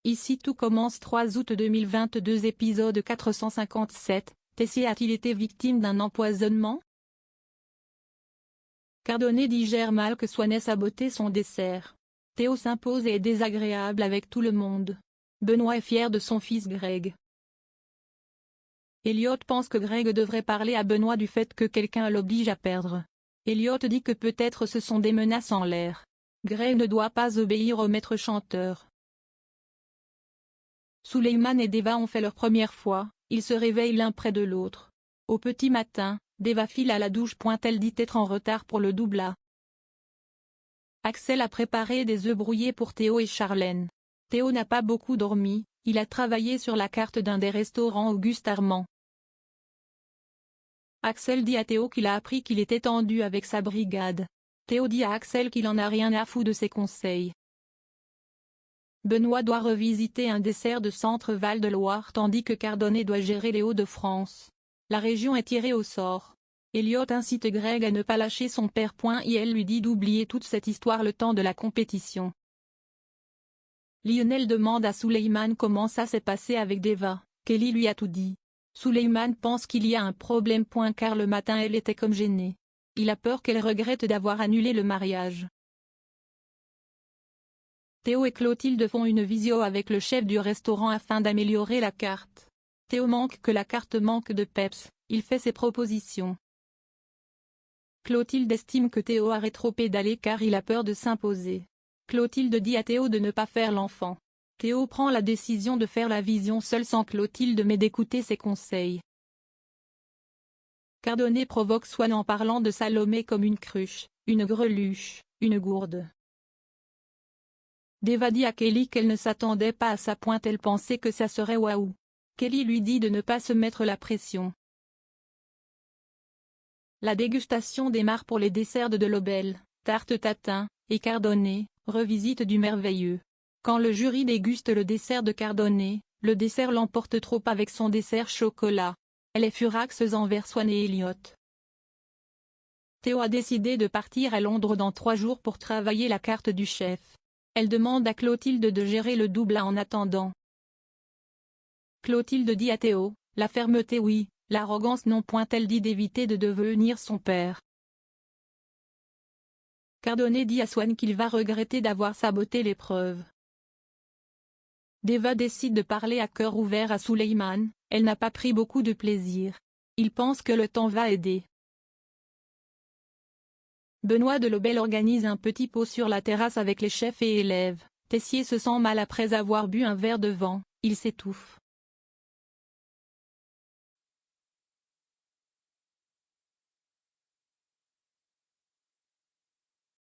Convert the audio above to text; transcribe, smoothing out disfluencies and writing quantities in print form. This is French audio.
Ici tout commence 3 août 2022 épisode 457, Tessier a-t-il été victime d'un empoisonnement? Cardonnet digère mal que Swan ait saboté son dessert. Théo s'impose et est désagréable avec tout le monde. Benoît est fier de son fils Greg. Elliot pense que Greg devrait parler à Benoît du fait que quelqu'un l'oblige à perdre. Elliot dit que peut-être ce sont des menaces en l'air. Greg ne doit pas obéir au maître chanteur. Suleiman et Deva ont fait leur première fois, ils se réveillent l'un près de l'autre. Au petit matin, Deva file à la douche. Elle dit être en retard pour le double A. Axel a préparé des œufs brouillés pour Théo et Charlène. Théo n'a pas beaucoup dormi, il a travaillé sur la carte d'un des restaurants Auguste Armand. Axel dit à Théo qu'il a appris qu'il était tendu avec sa brigade. Théo dit à Axel qu'il en a rien à foutre de ses conseils. Benoît doit revisiter un dessert de Centre-Val de Loire tandis que Cardonnet doit gérer les Hauts-de-France. La région est tirée au sort. Elliot incite Greg à ne pas lâcher son père. Il lui dit d'oublier toute cette histoire le temps de la compétition. Lionel demande à Suleiman comment ça s'est passé avec Deva. Kelly lui a tout dit. Suleiman pense qu'il y a un problème. Car le matin elle était comme gênée. Il a peur qu'elle regrette d'avoir annulé le mariage. Théo et Clotilde font une visio avec le chef du restaurant afin d'améliorer la carte. Théo manque que la carte manque de peps, il fait ses propositions. Clotilde estime que Théo a rétropédalé car il a peur de s'imposer. Clotilde dit à Théo de ne pas faire l'enfant. Théo prend la décision de faire la vision seul sans Clotilde mais d'écouter ses conseils. Cardonnet provoque Swan en parlant de Salomé comme une cruche, une greluche, une gourde. Deva dit à Kelly qu'elle ne s'attendait pas à ça. Elle pensait que ça serait waouh. Kelly lui dit de ne pas se mettre la pression. La dégustation démarre pour les desserts de Delobel, tarte tatin, et Cardonnet, revisite du merveilleux. Quand le jury déguste le dessert de Cardonnet, le dessert l'emporte trop avec son dessert chocolat. Elle est furax envers Swan et Elliot. Théo a décidé de partir à Londres dans 3 jours pour travailler la carte du chef. Elle demande à Clotilde de gérer le double A en attendant. Clotilde dit à Théo, la fermeté oui, l'arrogance non. Elle dit d'éviter de devenir son père. Cardonnet dit à Swan qu'il va regretter d'avoir saboté l'épreuve. Deva décide de parler à cœur ouvert à Suleiman, elle n'a pas pris beaucoup de plaisir. Il pense que le temps va aider. Benoît Delobel organise un petit pot sur la terrasse avec les chefs et élèves. Tessier se sent mal après avoir bu un verre de vin, il s'étouffe.